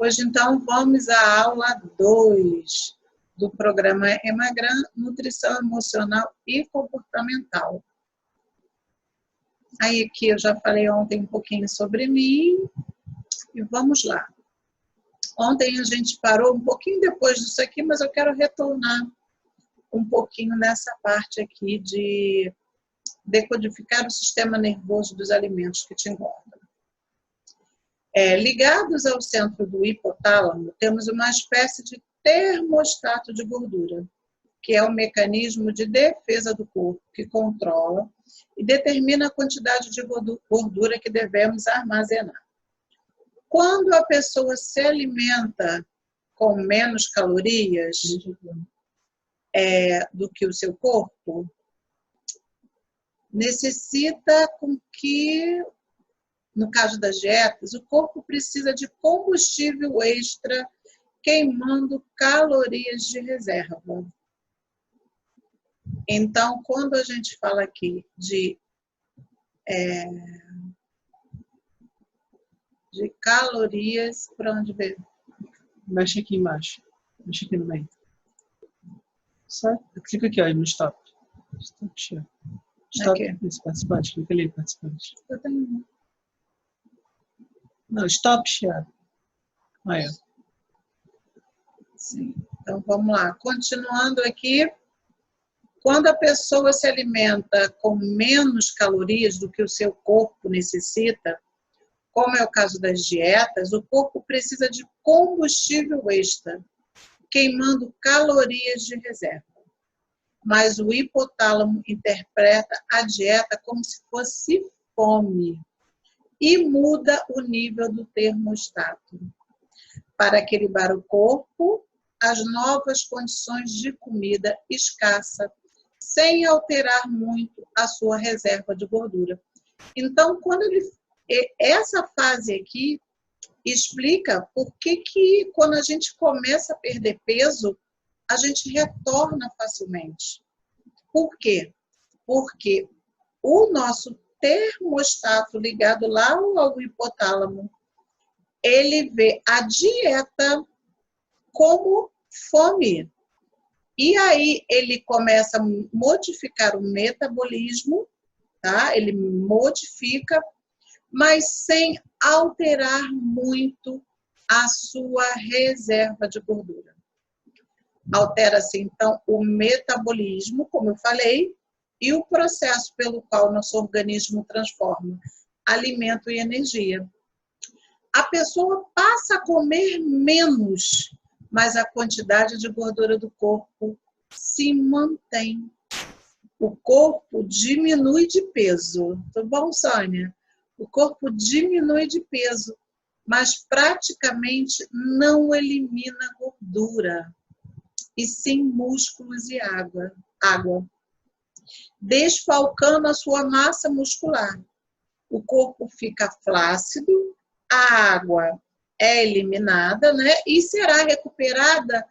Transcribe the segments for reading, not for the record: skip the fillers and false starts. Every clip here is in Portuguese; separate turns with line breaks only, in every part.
Pois então, vamos à aula 2 do programa Emagram, Nutrição Emocional e Comportamental. Aí aqui eu já falei ontem um pouquinho sobre mim, e vamos lá. Ontem a gente parou um pouquinho depois disso aqui, mas eu quero retornar um pouquinho nessa parte aqui de decodificar o sistema nervoso dos alimentos que te engordam. Ligados ao centro do hipotálamo, temos uma espécie de termostato de gordura, que é o mecanismo de defesa do corpo que controla e determina a quantidade de gordura que devemos armazenar. Quando a pessoa se alimenta com menos calorias do que o seu corpo, necessita com que, no caso das dietas, o corpo precisa de combustível extra queimando calorias de reserva. Então, quando a gente fala aqui de calorias, para onde ver?
Mexe aqui embaixo. Mexe aqui no meio. Certo? Clica aqui, ó, no stop. Stop share. Stop esse participante. Clica ali, participante.
Eu tenho.
Não, stop share. Aí, ó.
Sim. Então, vamos lá. Continuando aqui. Quando a pessoa se alimenta com menos calorias do que o seu corpo necessita, como é o caso das dietas, o corpo precisa de combustível extra, queimando calorias de reserva. Mas o hipotálamo interpreta a dieta como se fosse fome e muda o nível do termostato para equilibrar o corpo às novas condições de comida escassa, sem alterar muito a sua reserva de gordura. Então, essa fase aqui explica por que quando a gente começa a perder peso, a gente retorna facilmente. Por quê? Porque o nosso termostato ligado lá ao hipotálamo, ele vê a dieta como fome. E aí ele começa a modificar o metabolismo, tá? Ele modifica, mas sem alterar muito a sua reserva de gordura. Altera-se, então, o metabolismo, como eu falei, e o processo pelo qual nosso organismo transforma alimento e energia. A pessoa passa a comer menos, mas a quantidade de gordura do corpo se mantém. O corpo diminui de peso. Tudo bom, Sônia? O corpo diminui de peso, mas praticamente não elimina gordura, e sim músculos e água, desfalcando a sua massa muscular. O corpo fica flácido, a água é eliminada, né? E será recuperada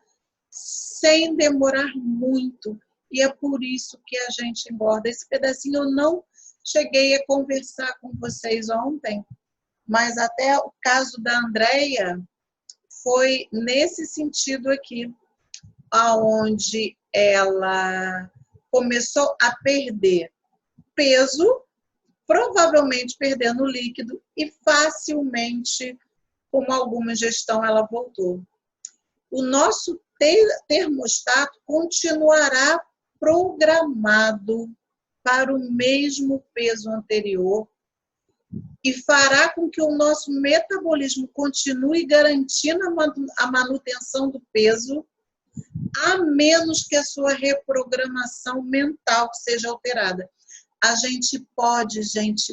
sem demorar muito. E é por isso que a gente engorda. Esse pedacinho eu não cheguei a conversar com vocês ontem, mas até o caso da Andréia foi nesse sentido aqui, onde ela começou a perder peso, provavelmente perdendo líquido, e facilmente, com alguma ingestão, ela voltou. O nosso termostato continuará programado para o mesmo peso anterior e fará com que o nosso metabolismo continue garantindo a manutenção do peso, a menos que a sua reprogramação mental seja alterada. A gente pode,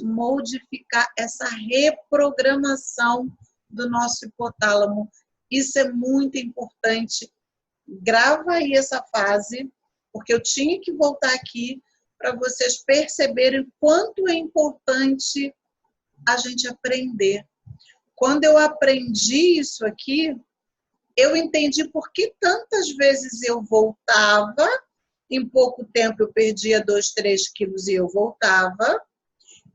modificar essa reprogramação do nosso hipotálamo. Isso é muito importante. Grava aí essa fase, porque eu tinha que voltar aqui para vocês perceberem o quanto é importante a gente aprender. Quando eu aprendi isso aqui, eu entendi por que tantas vezes eu voltava, em pouco tempo eu perdia 2, 3 quilos e eu voltava,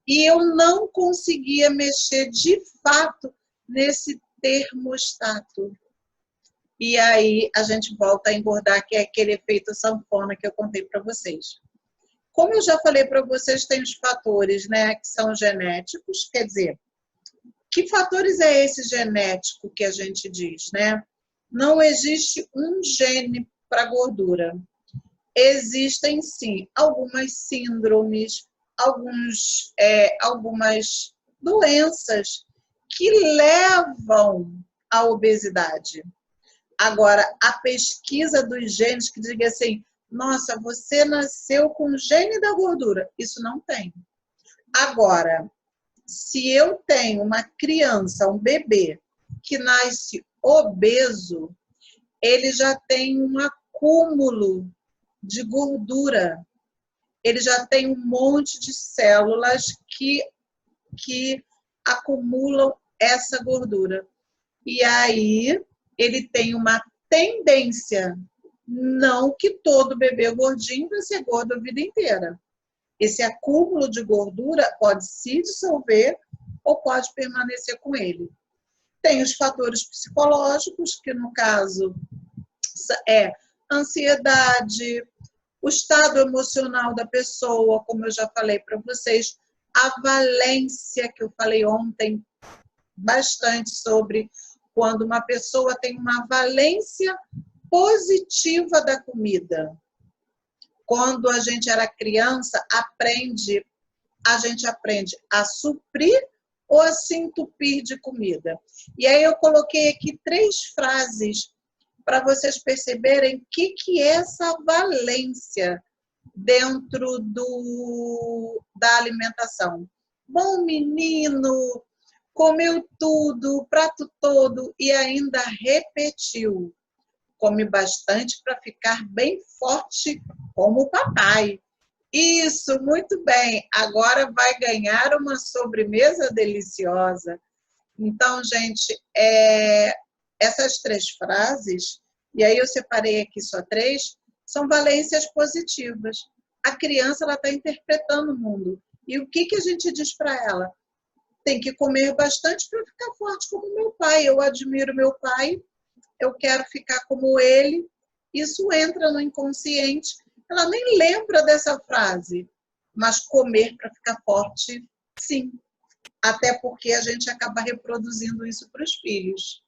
e eu não conseguia mexer de fato nesse termostato. E aí a gente volta a engordar, que é aquele efeito sanfona que eu contei para vocês. Como eu já falei para vocês, tem os fatores, né, que são genéticos, quer dizer, que fatores é esse genético que a gente diz, né? Não existe um gene para gordura. Existem, sim, algumas síndromes, algumas doenças que levam à obesidade. Agora, a pesquisa dos genes que diga assim, nossa, você nasceu com o gene da gordura. Isso não tem. Agora, se eu tenho uma criança, um bebê, que nasce obeso, ele já tem um acúmulo de gordura. Ele já tem um monte de células que acumulam essa gordura. E aí ele tem uma tendência, não que todo bebê gordinho vai ser gordo a vida inteira. Esse acúmulo de gordura pode se dissolver ou pode permanecer com ele. Tem os fatores psicológicos, que no caso é ansiedade, o estado emocional da pessoa, como eu já falei para vocês, a valência, que eu falei ontem bastante sobre quando uma pessoa tem uma valência positiva da comida. Quando a gente era criança, a gente aprende a suprir ou a se entupir de comida. E aí eu coloquei aqui 3 frases para vocês perceberem o que é essa valência dentro da alimentação. Bom menino, comeu tudo, o prato todo e ainda repetiu. Come bastante para ficar bem forte como o papai. Isso, muito bem. Agora vai ganhar uma sobremesa deliciosa. Então, gente, essas 3 frases, e aí eu separei aqui só 3, são valências positivas. A criança está interpretando o mundo. E o que a gente diz para ela? Tem que comer bastante para ficar forte como meu pai. Eu admiro meu pai, eu quero ficar como ele. Isso entra no inconsciente. Ela nem lembra dessa frase, mas comer para ficar forte, sim. Até porque a gente acaba reproduzindo isso para os filhos.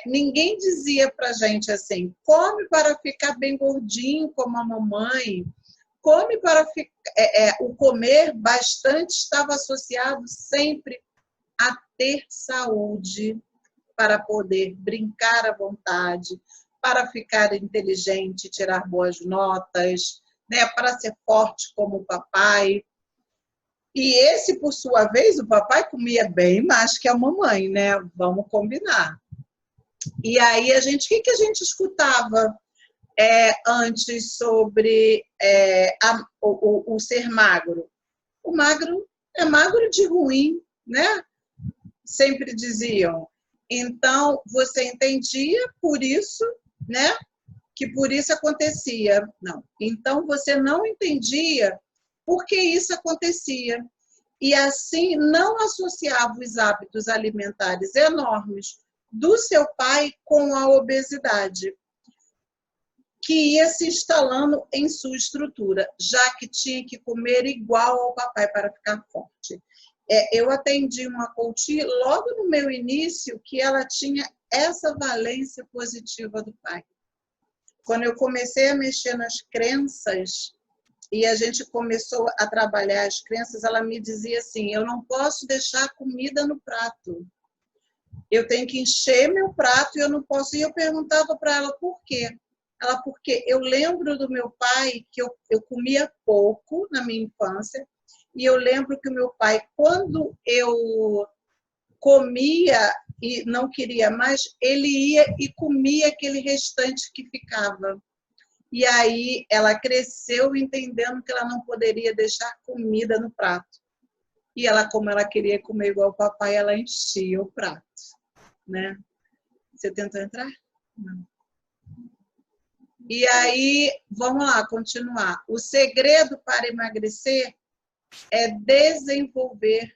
Ninguém dizia para a gente assim, come para ficar bem gordinho como a mamãe, come para ficar... o comer bastante estava associado sempre a ter saúde, para poder brincar à vontade, para ficar inteligente, tirar boas notas, né, para ser forte como o papai. E esse, por sua vez, o papai comia bem mais que a mamãe, né? Vamos combinar. E aí, o que a gente escutava antes sobre o ser magro? O magro é magro de ruim, né? Sempre diziam. Então, você entendia por isso, né? Que por isso acontecia. Não. Então, você não entendia por que isso acontecia. E assim, não associava os hábitos alimentares enormes do seu pai com a obesidade, que ia se instalando em sua estrutura, já que tinha que comer igual ao papai para ficar forte. Eu atendi uma coach logo no meu início que ela tinha essa valência positiva do pai. Quando eu comecei a mexer nas crenças e a gente começou a trabalhar as crenças, ela me dizia assim, eu não posso deixar comida no prato. Eu tenho que encher meu prato e eu não posso. E eu perguntava para ela por quê. Ela, porque eu lembro do meu pai que eu comia pouco na minha infância e eu lembro que o meu pai, quando eu comia e não queria mais, ele ia e comia aquele restante que ficava. E aí ela cresceu entendendo que ela não poderia deixar comida no prato. E ela, como ela queria comer igual o papai, ela enchia o prato, né? Você tentou entrar? Não. E aí, vamos lá, continuar. O segredo para emagrecer é desenvolver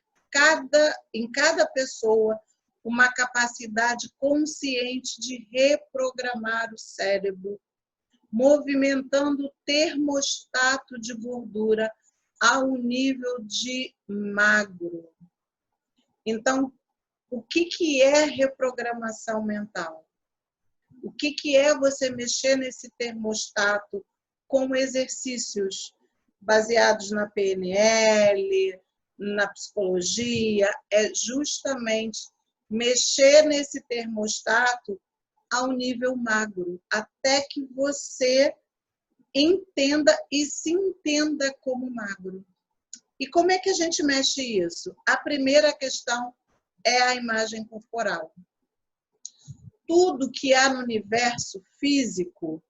em cada pessoa uma capacidade consciente de reprogramar o cérebro, movimentando o termostato de gordura a um nível de magro. Então, o que é reprogramação mental? O que é você mexer nesse termostato com exercícios baseados na PNL, na psicologia? É justamente mexer nesse termostato ao nível magro, até que você entenda e se entenda como magro. E como é que a gente mexe isso? A primeira questão é a imagem corporal. Tudo que há no universo físico,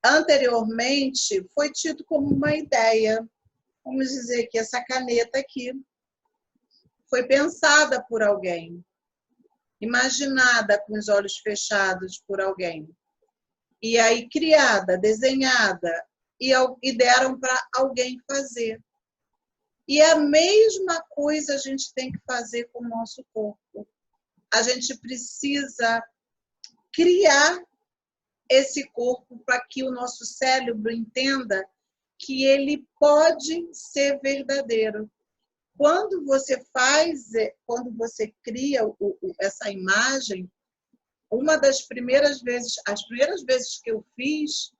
anteriormente, foi tido como uma ideia. Vamos dizer que essa caneta aqui foi pensada por alguém, imaginada com os olhos fechados por alguém. E aí criada, desenhada, e deram para alguém fazer. E a mesma coisa a gente tem que fazer com o nosso corpo. A gente precisa criar esse corpo para que o nosso cérebro entenda que ele pode ser verdadeiro. Quando você cria essa imagem, uma das primeiras vezes, as primeiras vezes que eu fiz,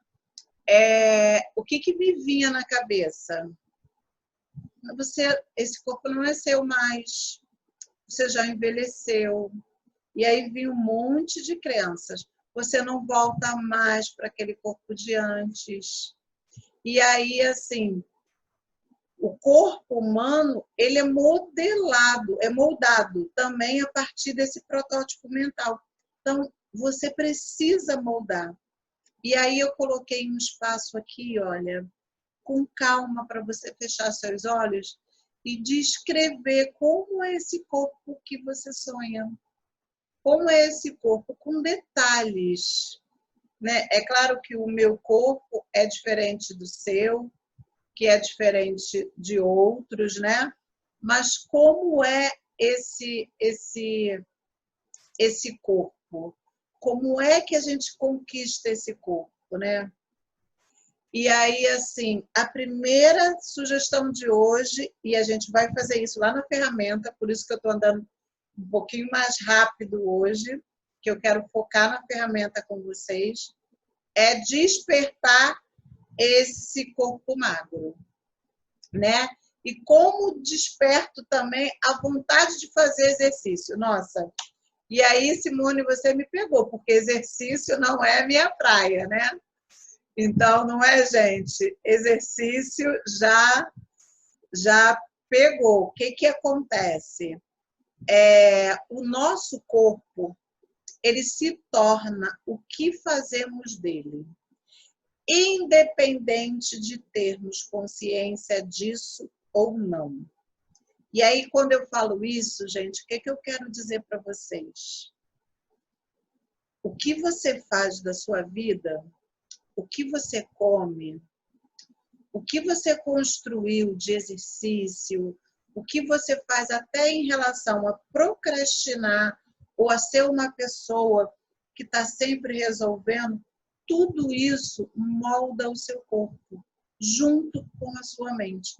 o que me vinha na cabeça? Esse corpo não é seu mais, você já envelheceu. E aí vinha um monte de crenças. Você não volta mais para aquele corpo de antes. E aí, assim, o corpo humano, ele é modelado, é moldado também a partir desse protótipo mental. Então, você precisa moldar. E aí eu coloquei um espaço aqui, olha, com calma para você fechar seus olhos e descrever como é esse corpo que você sonha. Como é esse corpo? Com detalhes. Né? É claro que o meu corpo é diferente do seu, que é diferente de outros, né? Mas como é esse corpo? Como é que a gente conquista esse corpo, né? E aí, assim, a primeira sugestão de hoje, e a gente vai fazer isso lá na ferramenta, por isso que eu estou andando um pouquinho mais rápido hoje, que eu quero focar na ferramenta com vocês, é despertar esse corpo magro, né? E como desperto também a vontade de fazer exercício. Nossa, e aí, Simone, você me pegou, porque exercício não é minha praia, né? Então, não é, gente? Exercício já pegou. O que acontece? O nosso corpo, ele se torna o que fazemos dele, independente de termos consciência disso ou não. E aí, quando eu falo isso, gente, o que eu quero dizer para vocês? O que você faz da sua vida, o que você come, o que você construiu de exercício, o que você faz até em relação a procrastinar ou a ser uma pessoa que está sempre resolvendo, tudo isso molda o seu corpo, junto com a sua mente.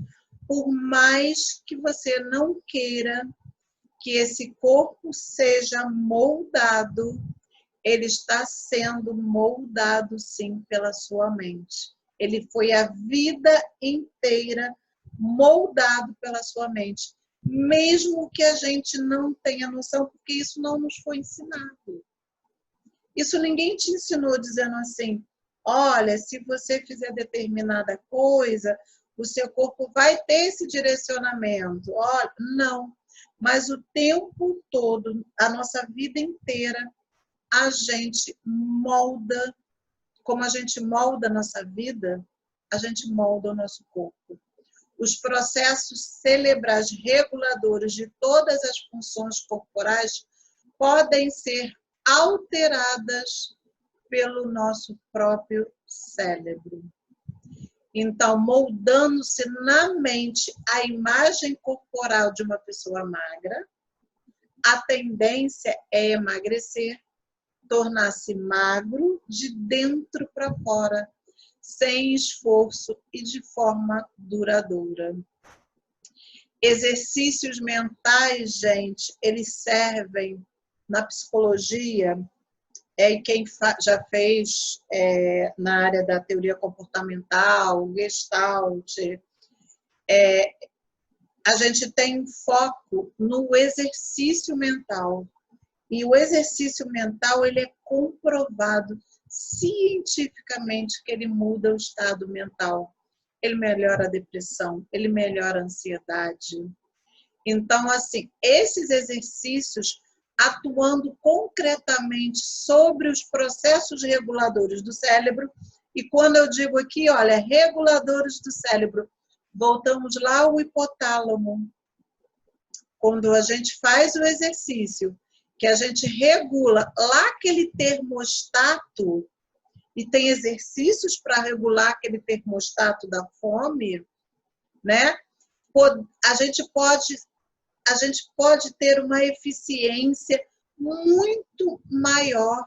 Por mais que você não queira que esse corpo seja moldado, ele está sendo moldado, sim, pela sua mente. Ele foi a vida inteira moldado pela sua mente, mesmo que a gente não tenha noção, porque isso não nos foi ensinado. Isso ninguém te ensinou dizendo assim, olha, se você fizer determinada coisa, o seu corpo vai ter esse direcionamento. Olha, não. Mas o tempo todo, a nossa vida inteira, a gente molda, como a gente molda a nossa vida, a gente molda o nosso corpo. Os processos cerebrais reguladores de todas as funções corporais podem ser alteradas pelo nosso próprio cérebro. Então, moldando-se na mente a imagem corporal de uma pessoa magra, a tendência é emagrecer, tornar-se magro de dentro para fora, sem esforço e de forma duradoura. Exercícios mentais, gente, eles servem na psicologia, e quem já fez na área da teoria comportamental, Gestalt, a gente tem foco no exercício mental. E o exercício mental, ele é comprovado cientificamente que ele muda o estado mental. Ele melhora a depressão, ele melhora a ansiedade. Então, assim, esses exercícios atuando concretamente sobre os processos reguladores do cérebro, e quando eu digo aqui, olha, reguladores do cérebro, voltamos lá ao hipotálamo. Quando a gente faz o exercício, que a gente regula lá aquele termostato, e tem exercícios para regular aquele termostato da fome, né? A gente pode ter uma eficiência muito maior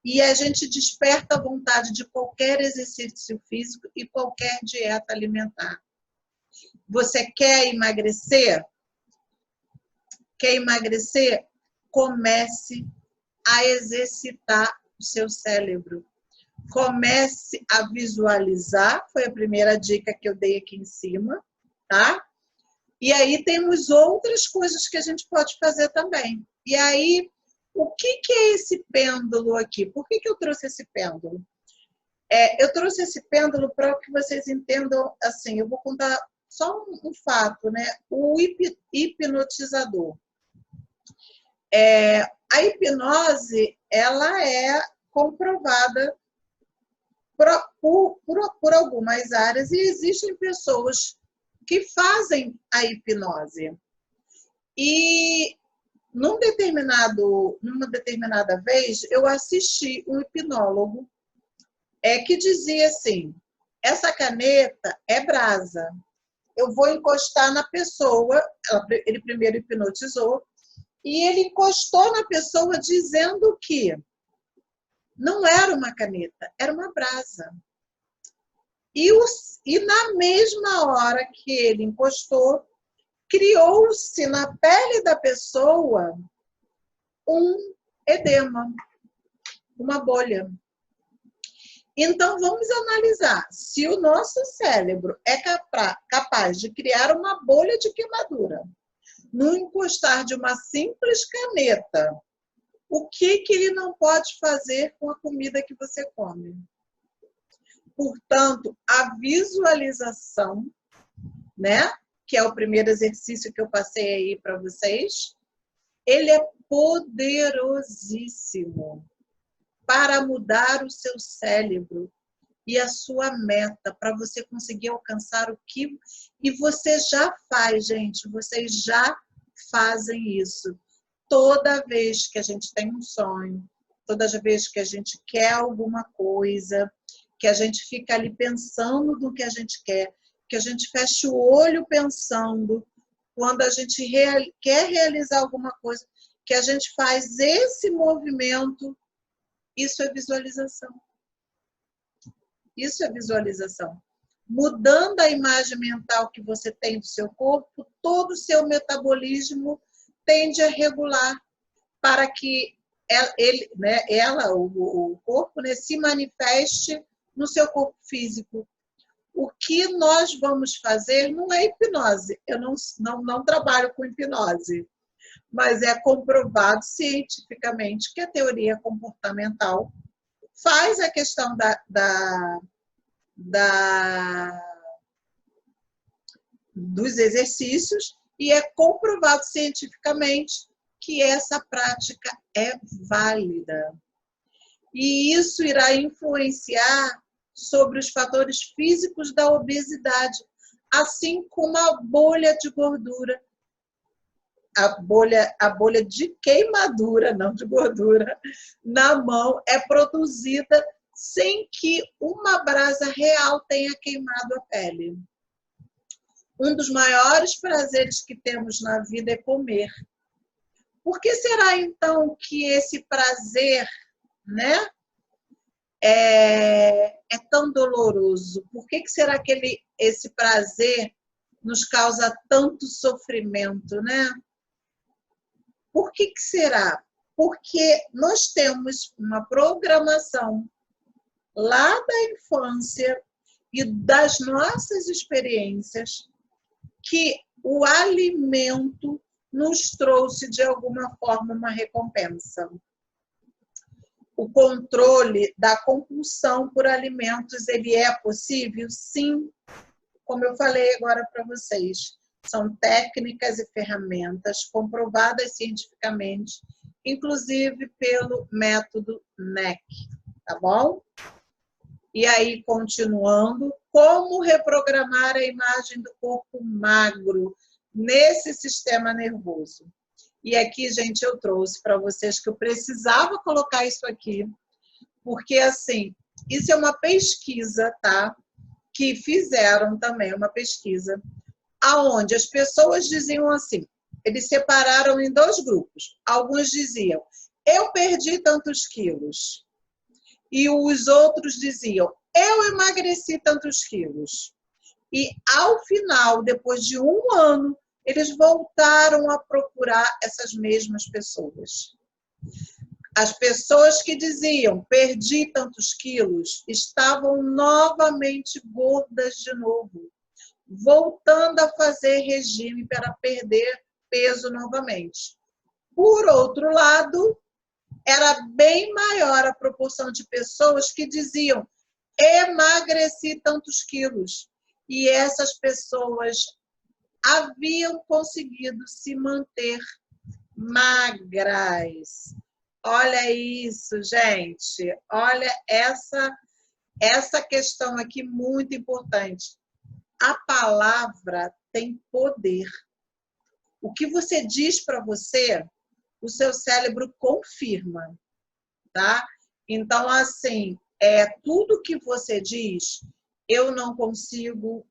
e a gente desperta a vontade de qualquer exercício físico e qualquer dieta alimentar. Você quer emagrecer? Quer emagrecer? Comece a exercitar o seu cérebro. Comece a visualizar, foi a primeira dica que eu dei aqui em cima, tá? E aí temos outras coisas que a gente pode fazer também. E aí, o que é esse pêndulo aqui? Por que eu trouxe esse pêndulo? Eu trouxe esse pêndulo para que vocês entendam, assim, eu vou contar só um fato, né? O hipnotizador. A hipnose, ela é comprovada por algumas áreas e existem pessoas que fazem a hipnose. E numa determinada vez, eu assisti um hipnólogo que dizia assim, essa caneta é brasa, eu vou encostar na pessoa, ele primeiro hipnotizou, e ele encostou na pessoa dizendo que não era uma caneta, era uma brasa. E na mesma hora que ele encostou, criou-se na pele da pessoa um edema, uma bolha. Então, vamos analisar se o nosso cérebro é capaz de criar uma bolha de queimadura no encostar de uma simples caneta. O que ele não pode fazer com a comida que você come? Portanto, a visualização, né, que é o primeiro exercício que eu passei aí para vocês, ele é poderosíssimo para mudar o seu cérebro e a sua meta, para você conseguir alcançar o que... E você já faz, gente, vocês já fazem isso. Toda vez que a gente tem um sonho, toda vez que a gente quer alguma coisa, que a gente fica ali pensando no que a gente quer, que a gente fecha o olho pensando, quando a gente quer realizar alguma coisa, que a gente faz esse movimento, isso é visualização. Isso é visualização. Mudando a imagem mental que você tem do seu corpo, todo o seu metabolismo tende a regular para que o corpo, né, se manifeste no seu corpo físico. O que nós vamos fazer não é hipnose. Eu não trabalho com hipnose, mas é comprovado cientificamente que a teoria comportamental faz a questão dos exercícios e é comprovado cientificamente que essa prática é válida. E isso irá influenciar sobre os fatores físicos da obesidade, assim como a bolha de gordura. A bolha de queimadura, não de gordura, na mão é produzida sem que uma brasa real tenha queimado a pele. Um dos maiores prazeres que temos na vida é comer. Por que será, então, que esse prazer, né, é tão doloroso? Por que será que esse prazer nos causa tanto sofrimento, né? Por que será? Porque nós temos uma programação lá da infância e das nossas experiências que o alimento nos trouxe, de alguma forma, uma recompensa. O controle da compulsão por alimentos, ele é possível? Sim. Como eu falei agora para vocês, são técnicas e ferramentas comprovadas cientificamente, inclusive pelo método NEC, tá bom? E aí, continuando, como reprogramar a imagem do corpo magro nesse sistema nervoso? E aqui, gente, eu trouxe para vocês que eu precisava colocar isso aqui, porque, assim, isso é uma pesquisa, tá? Que fizeram também uma pesquisa, aonde as pessoas diziam assim, eles separaram em 2 grupos. Alguns diziam, eu perdi tantos quilos. E os outros diziam, eu emagreci tantos quilos. E ao final, depois de 1 ano, eles voltaram a procurar essas mesmas pessoas. As pessoas que diziam, perdi tantos quilos, estavam novamente gordas de novo, voltando a fazer regime para perder peso novamente. Por outro lado, era bem maior a proporção de pessoas que diziam, emagreci tantos quilos. E essas pessoas haviam conseguido se manter magras. Olha isso, gente. Olha essa questão aqui muito importante. A palavra tem poder. O que você diz para você, o seu cérebro confirma, tá? Então, assim, tudo que você diz, eu não consigo,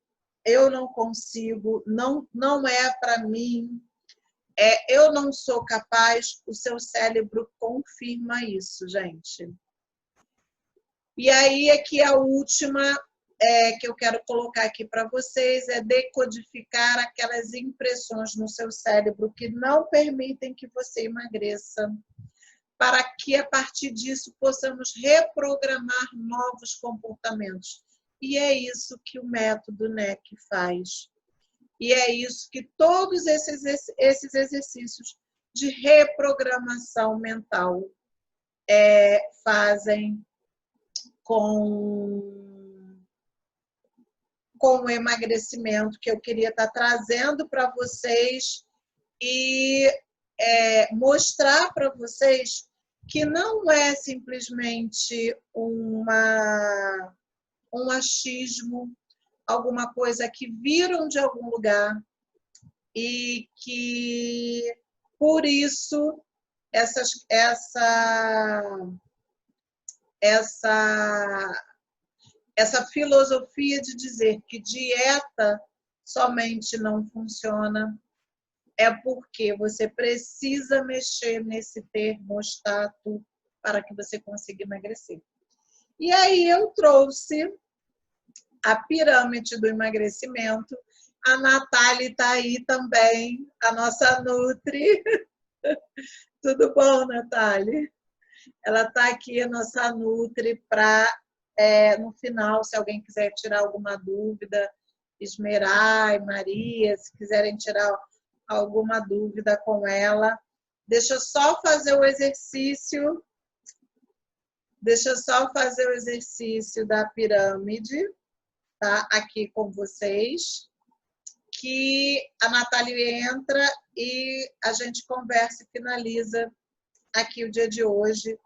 não é para mim, eu não sou capaz, o seu cérebro confirma isso, gente. E aí, aqui a última que eu quero colocar aqui para vocês é decodificar aquelas impressões no seu cérebro que não permitem que você emagreça, para que a partir disso possamos reprogramar novos comportamentos. E é isso que o método NEC faz. E é isso que todos esses exercícios de reprogramação mental fazem com o emagrecimento, que eu queria estar trazendo para vocês e mostrar para vocês que não é simplesmente um achismo, alguma coisa que viram de algum lugar e que, por isso, essa filosofia de dizer que dieta somente não funciona é porque você precisa mexer nesse termostato para que você consiga emagrecer. E aí eu trouxe a pirâmide do emagrecimento. A Natália está aí também, a nossa Nutri. Tudo bom, Natália? Ela está aqui, a nossa Nutri, para, no final, se alguém quiser tirar alguma dúvida, Esmerai, Maria, se quiserem tirar alguma dúvida com ela. Deixa eu só fazer o exercício. Deixa eu só fazer o exercício da pirâmide, tá? Aqui com vocês. Que a Natália entra e a gente conversa e finaliza aqui o dia de hoje.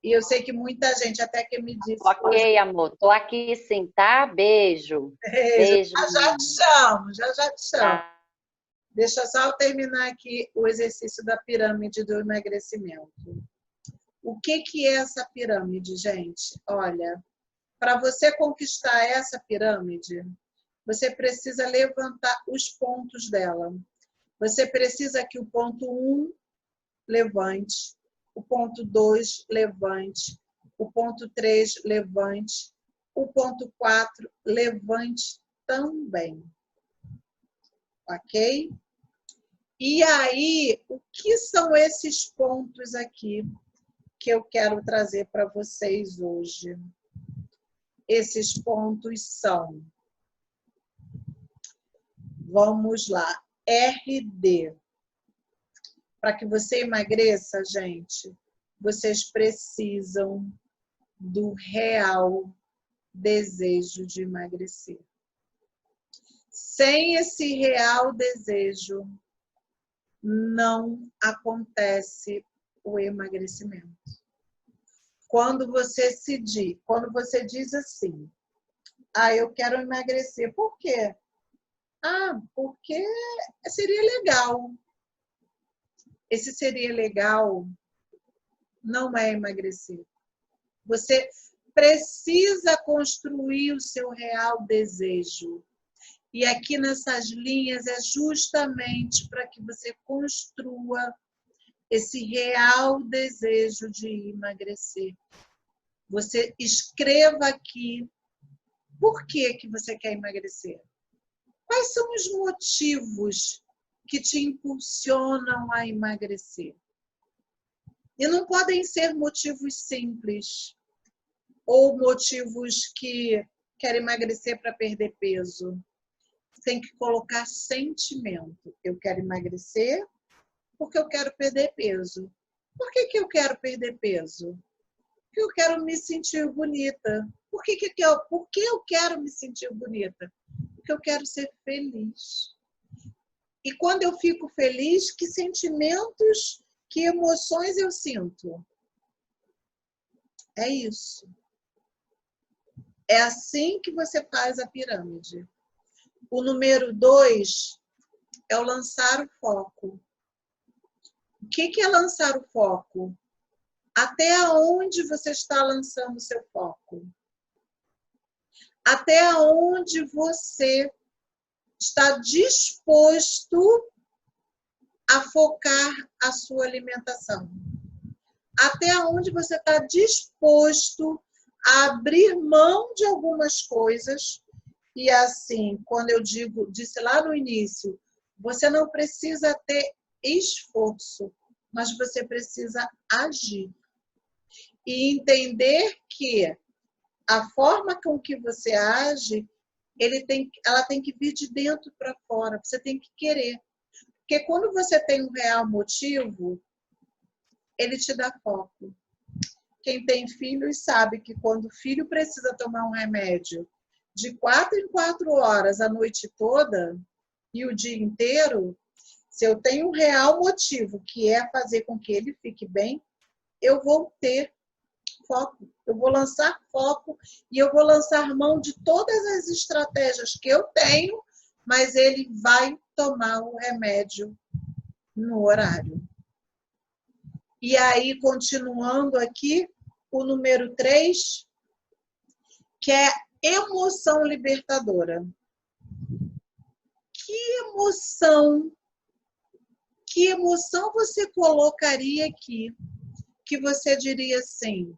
E eu sei que muita gente até que me disse...
Ok, hoje... amor. Tô aqui sim, tá? Beijo.
Beijo. Já te chamo, já te chamo. Ah. Deixa só eu terminar aqui o exercício da pirâmide do emagrecimento. O que é essa pirâmide, gente? Olha, para você conquistar essa pirâmide, você precisa levantar os pontos dela. Você precisa que o ponto 1 levante. O ponto 2, levante. O ponto 3, levante. O ponto 4, levante também. Ok? E aí, o que são esses pontos aqui que eu quero trazer para vocês hoje? Esses pontos são, vamos lá, RD. Para que você emagreça, gente, vocês precisam do real desejo de emagrecer. Sem esse real desejo, não acontece o emagrecimento. Quando você diz assim, eu quero emagrecer, por quê? Porque seria legal. Esse seria legal não é emagrecer. Você precisa construir o seu real desejo. E aqui nessas linhas é justamente para que você construa esse real desejo de emagrecer. Você escreva aqui por que você quer emagrecer. Quais são os motivos que te impulsionam a emagrecer? E não podem ser motivos simples ou motivos que querem emagrecer para perder peso. Tem que colocar sentimento. Eu quero emagrecer porque eu quero perder peso. Por que eu quero perder peso? Porque eu quero me sentir bonita. Por que eu quero me sentir bonita? Porque eu quero ser feliz. E quando eu fico feliz, que sentimentos, que emoções eu sinto? É isso. É assim que você faz a pirâmide. O número 2 é o lançar o foco. O que é lançar o foco? Até onde você está lançando o seu foco? Até onde você está disposto a focar a sua alimentação? Até onde você está disposto a abrir mão de algumas coisas? E assim, quando eu disse lá no início, você não precisa ter esforço, mas você precisa agir. E entender que a forma com que você age, ela tem que vir de dentro para fora, você tem que querer. Porque quando você tem um real motivo, ele te dá foco. Quem tem filhos sabe que quando o filho precisa tomar um remédio de 4 em 4 horas a noite toda e o dia inteiro, se eu tenho um real motivo, que é fazer com que ele fique bem, eu vou ter foco. Eu vou lançar foco e eu vou lançar mão de todas as estratégias que eu tenho, mas ele vai tomar o remédio no horário. E aí, continuando aqui, o número 3, que é emoção libertadora. Que emoção você colocaria aqui? Que você diria assim,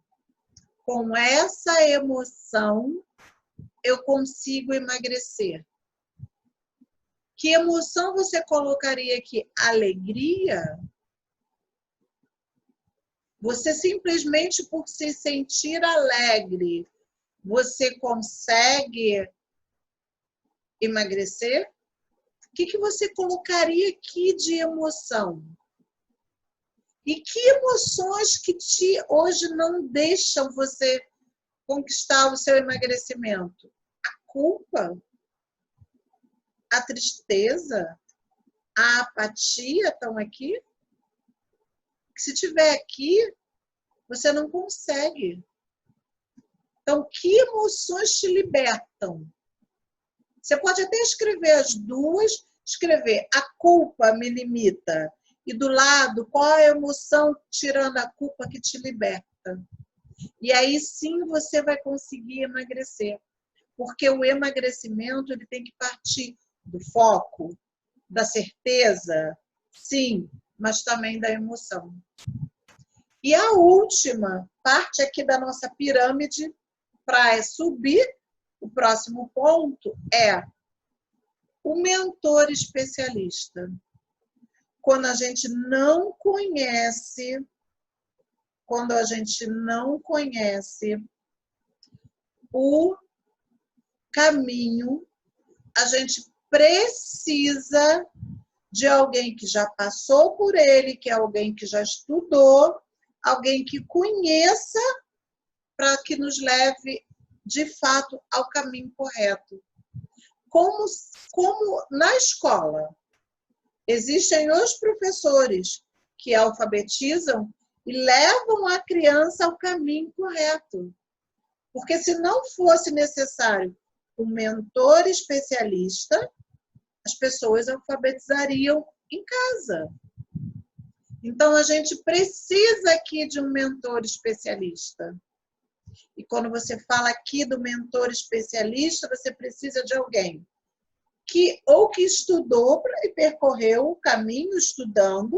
com essa emoção eu consigo emagrecer. Que emoção você colocaria aqui? Alegria? Você simplesmente por se sentir alegre, você consegue emagrecer? O que você colocaria aqui de emoção? E que emoções que hoje não deixam você conquistar o seu emagrecimento? A culpa? A tristeza? A apatia estão aqui? Se tiver aqui, você não consegue. Então, que emoções te libertam? Você pode até escrever as duas, escrever a culpa me limita. E do lado, qual é a emoção, tirando a culpa, que te liberta? E aí sim você vai conseguir emagrecer. Porque o emagrecimento ele tem que partir do foco, da certeza, sim, mas também da emoção. E a última parte aqui da nossa pirâmide, para subir, o próximo ponto é o mentor especialista. Quando a gente não conhece, o caminho, a gente precisa de alguém que já passou por ele, que é alguém que já estudou, alguém que conheça, para que nos leve, de fato, ao caminho correto. Como na escola, existem os professores que alfabetizam e levam a criança ao caminho correto. Porque se não fosse necessário um mentor especialista, as pessoas alfabetizariam em casa. Então, a gente precisa aqui de um mentor especialista. E quando você fala aqui do mentor especialista, você precisa de alguém que estudou e percorreu o caminho estudando,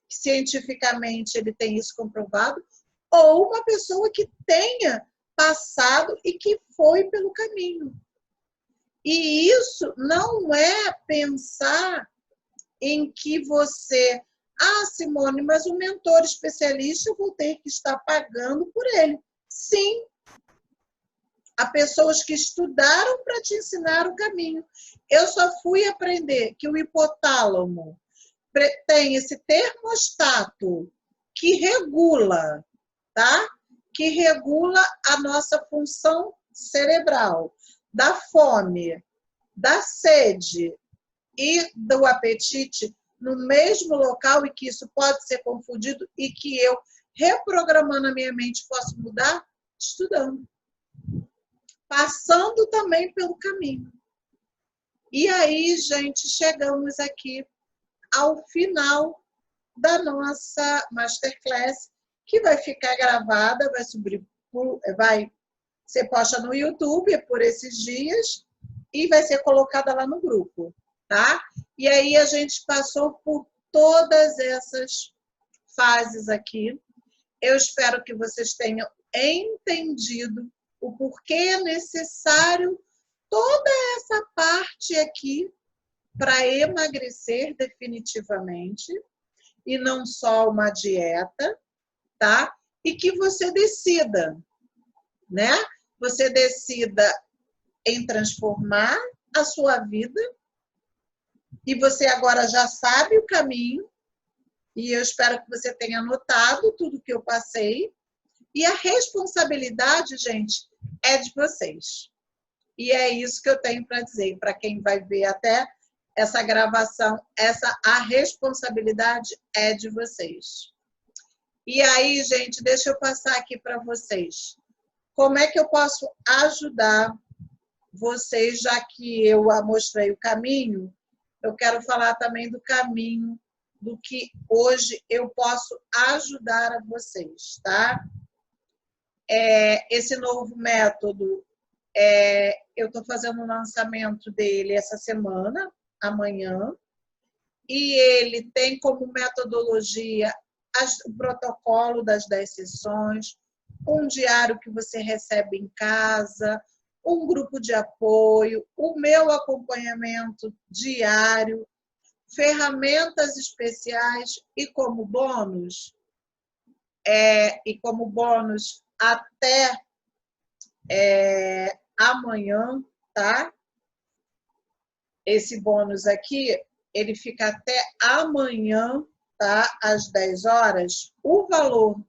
que cientificamente ele tem isso comprovado, ou uma pessoa que tenha passado e que foi pelo caminho. E isso não é pensar em que você... Ah, Simone, mas o mentor especialista eu vou ter que estar pagando por ele. Sim. Há pessoas que estudaram para te ensinar o caminho. Eu só fui aprender que o hipotálamo tem esse termostato que regula, tá? Que regula a nossa função cerebral, da fome, da sede e do apetite no mesmo local, e que isso pode ser confundido e que eu, reprogramando a minha mente, posso mudar estudando. Passando também pelo caminho. E aí, gente, chegamos aqui ao final da nossa Masterclass, que vai ficar gravada, vai ser posta no YouTube por esses dias e vai ser colocada lá no grupo, tá? E aí a gente passou por todas essas fases aqui. Eu espero que vocês tenham entendido o porquê é necessário toda essa parte aqui para emagrecer definitivamente, e não só uma dieta, tá? E que você decida, né? Você decida em transformar a sua vida, e você agora já sabe o caminho, e eu espero que você tenha anotado tudo que eu passei, e a responsabilidade, gente, é de vocês. E é isso que eu tenho para dizer, para quem vai ver até essa gravação, a responsabilidade é de vocês. E aí, gente, deixa eu passar aqui para vocês. Como é que eu posso ajudar vocês, já que eu mostrei o caminho, eu quero falar também do caminho, do que hoje eu posso ajudar a vocês, tá? Esse novo método, eu estou fazendo o lançamento dele essa semana, amanhã, e ele tem como metodologia o protocolo das 10 sessões, um diário que você recebe em casa, um grupo de apoio, o meu acompanhamento diário, ferramentas especiais e como bônus até amanhã, tá? Esse bônus aqui, ele fica até amanhã, tá? Às 10 horas. O valor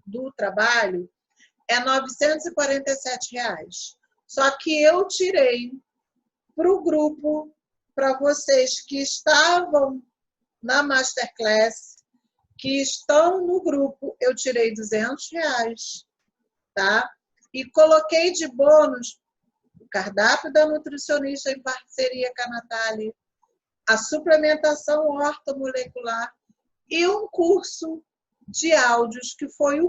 do trabalho é R$ 947. Só que eu tirei para o grupo, para vocês que estavam na Masterclass, que estão no grupo, eu tirei R$ 200, tá? E coloquei de bônus o cardápio da nutricionista em parceria com a Natália, a suplementação ortomolecular e um curso de áudios, que foi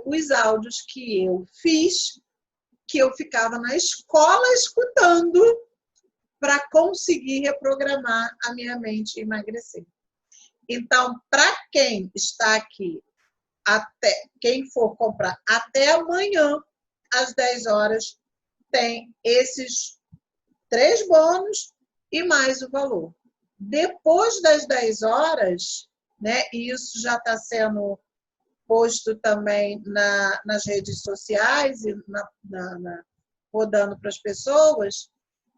os áudios que eu fiz, que eu ficava na escola escutando para conseguir reprogramar a minha mente e emagrecer. Então, para quem está aqui, quem for comprar até amanhã, às 10 horas, tem esses 3 bônus e mais o valor. Depois das 10 horas, né, e isso já está sendo posto também nas redes sociais e rodando para as pessoas,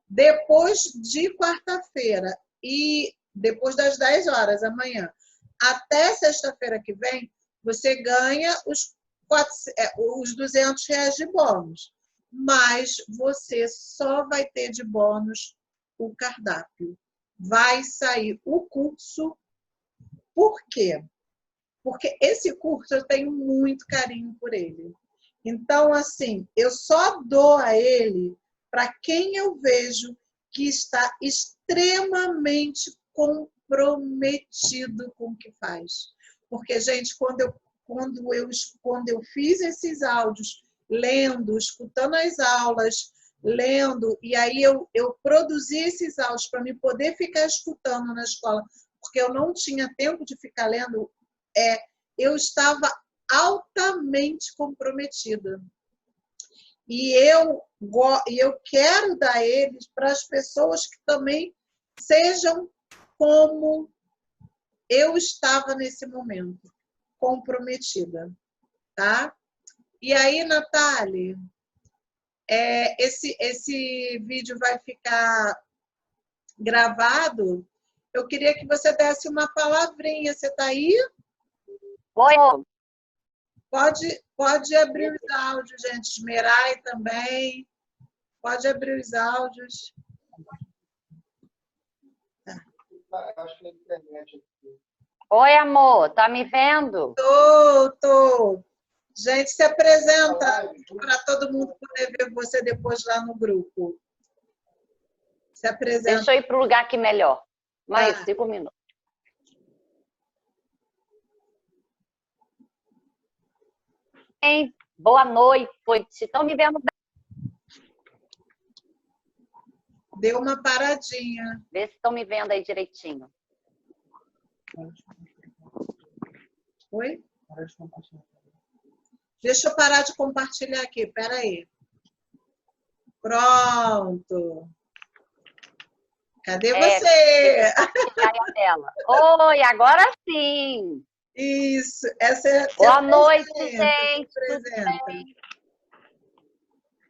depois de quarta-feira e depois das 10 horas amanhã, até sexta-feira que vem, você ganha os R$200 de bônus. Mas você só vai ter de bônus o cardápio. Vai sair o curso. Por quê? Porque esse curso eu tenho muito carinho por ele. Então, assim, eu só dou a ele para quem eu vejo que está extremamente comprometido com o que faz. Porque, gente, quando eu fiz esses áudios, lendo, escutando as aulas, lendo, e aí eu produzi esses áudios para me poder ficar escutando na escola, porque eu não tinha tempo de ficar lendo, eu estava altamente comprometida. E eu quero dar eles para as pessoas que também sejam como eu estava nesse momento, comprometida, tá? E aí, Natália, esse vídeo vai ficar gravado. Eu queria que você desse uma palavrinha. Você está aí?
Oi.
Pode abrir os áudios, gente. Esmerai também. Pode abrir os áudios.
Acho que na internet.
Oi, amor. Tá me vendo?
Tô. Gente, se apresenta para todo mundo poder ver você depois lá no grupo. Se apresenta.
Deixa eu ir para o lugar aqui melhor. Mais 5 minutos. Boa noite. Estão me vendo bem?
Deu uma paradinha.
Vê se estão me vendo aí direitinho.
Oi? Deixa eu parar de compartilhar aqui. Espera aí. Pronto. Cadê você?
A tela. Oi, agora sim.
Isso. Essa é
Boa noite, gente.
Tudo
bem?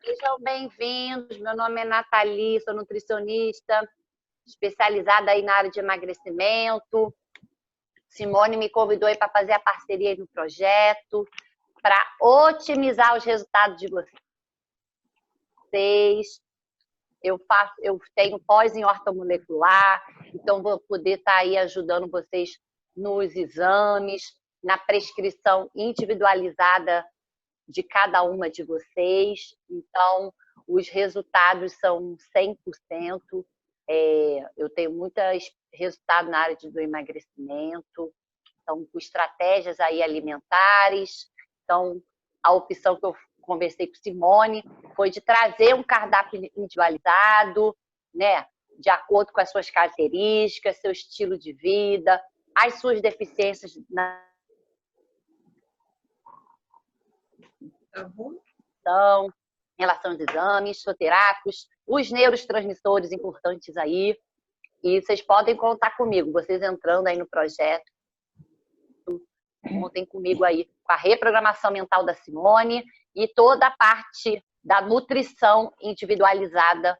Sejam bem-vindos. Meu nome é Nathalie, sou nutricionista, especializada aí na área de emagrecimento. Simone me convidou para fazer a parceria no projeto, para otimizar os resultados de vocês. Eu tenho pós em ortomolecular, então vou poder estar aí ajudando vocês nos exames, na prescrição individualizada de cada uma de vocês. Então, os resultados são 100%. Eu tenho muito resultado na área do emagrecimento, então, com estratégias aí alimentares. Então, a opção que eu conversei com Simone foi de trazer um cardápio individualizado, né, de acordo com as suas características, seu estilo de vida, as suas deficiências em relação aos exames, fitoterápicos, os neurotransmissores importantes aí. E vocês podem contar comigo, vocês entrando aí no projeto, contem comigo aí com a reprogramação mental da Simone e toda a parte da nutrição individualizada,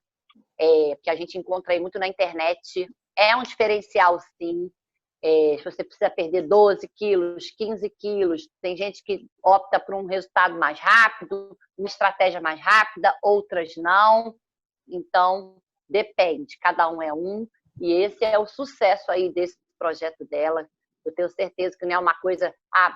que a gente encontra aí muito na internet. É um diferencial, sim. Se você precisa perder 12 quilos, 15 quilos, tem gente que opta por um resultado mais rápido, uma estratégia mais rápida, outras não. Então, depende, cada um é um. E esse é o sucesso aí desse projeto dela. Eu tenho certeza que não é uma coisa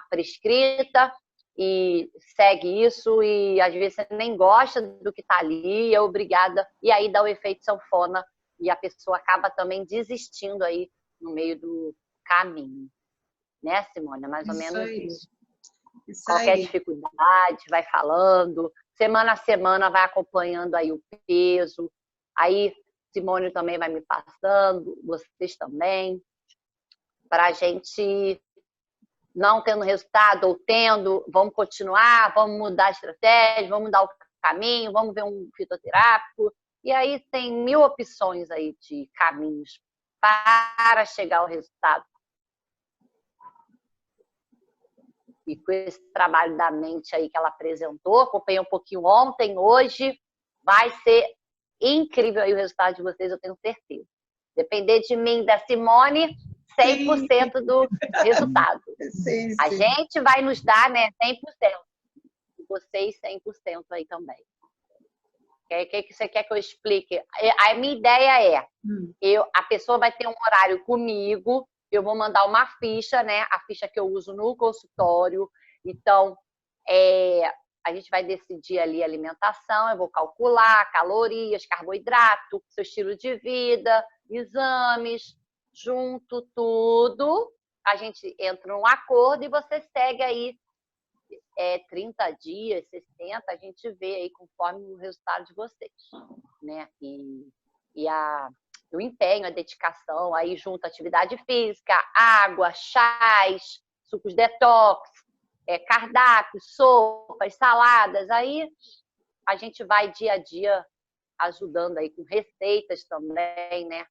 prescrita e segue isso, e às vezes você nem gosta do que está ali, é obrigada, e aí dá o efeito sanfona e a pessoa acaba também desistindo aí no meio do caminho. Né, Simone? É mais ou menos isso. Qualquer dificuldade, vai falando. Semana a semana vai acompanhando aí o peso. Aí Simone também vai me passando, vocês também, para a gente não tendo resultado ou tendo, vamos continuar, vamos mudar a estratégia, vamos mudar o caminho, vamos ver um fitoterápico. E aí tem 1000 opções aí de caminhos para chegar ao resultado. E com esse trabalho da mente aí que ela apresentou, acompanhei um pouquinho ontem, hoje, vai ser incrível aí o resultado de vocês, eu tenho certeza. Depender de mim, da Simone, 100% do resultado.
Sim,
A gente vai nos dar, né, 100%. E vocês 100% aí também. O que você quer que eu explique? A minha ideia é, a pessoa vai ter um horário comigo, eu vou mandar uma ficha, né? A ficha que eu uso no consultório. Então, a gente vai decidir ali a alimentação, eu vou calcular calorias, carboidrato, seu estilo de vida, exames, junto tudo, a gente entra num acordo e você segue aí 30 dias, 60, a gente vê aí conforme o resultado de vocês, né? E o empenho, a dedicação, aí junto atividade física, água, chás, sucos detox, cardápios, sopas, saladas, aí a gente vai dia a dia ajudando aí com receitas também, né?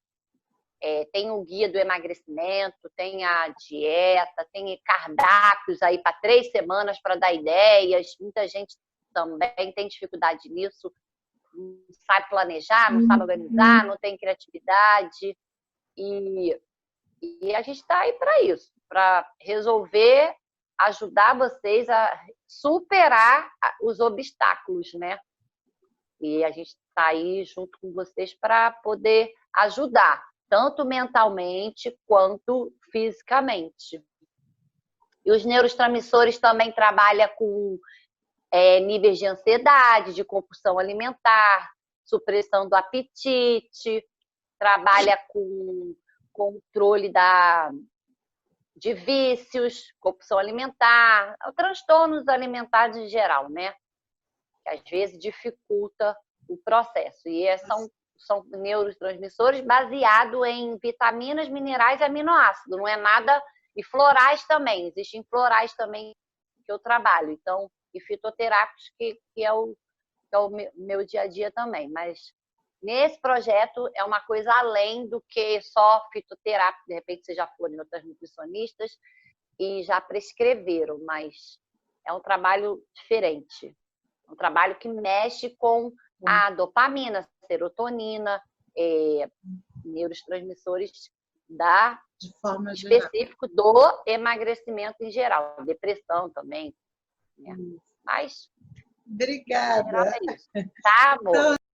Tem o guia do emagrecimento, tem a dieta, tem cardápios aí para 3 semanas para dar ideias. Muita gente também tem dificuldade nisso, não sabe planejar, não sabe organizar, não tem criatividade. E a gente está aí para isso, para resolver, ajudar vocês a superar os obstáculos, né? E a gente está aí junto com vocês para poder ajudar, tanto mentalmente quanto fisicamente. E os neurotransmissores também trabalham com níveis de ansiedade, de compulsão alimentar, supressão do apetite, trabalha com controle de vícios, compulsão alimentar, transtornos alimentares em geral, né? Que às vezes dificulta o processo. E são neurotransmissores baseados em vitaminas, minerais e aminoácidos. Não é nada... E florais também. Existem florais também que eu trabalho. Então, e fitoterápicos, que é o meu dia a dia também. Mas nesse projeto é uma coisa além do que só fitoterápico. De repente, vocês já foram em outras nutricionistas e já prescreveram. Mas é um trabalho diferente. Um trabalho que mexe com a dopamina, serotonina, neurotransmissores
de forma
específico
geral.
do emagrecimento em geral, depressão também, né? Mas
obrigada.
Tá, amor?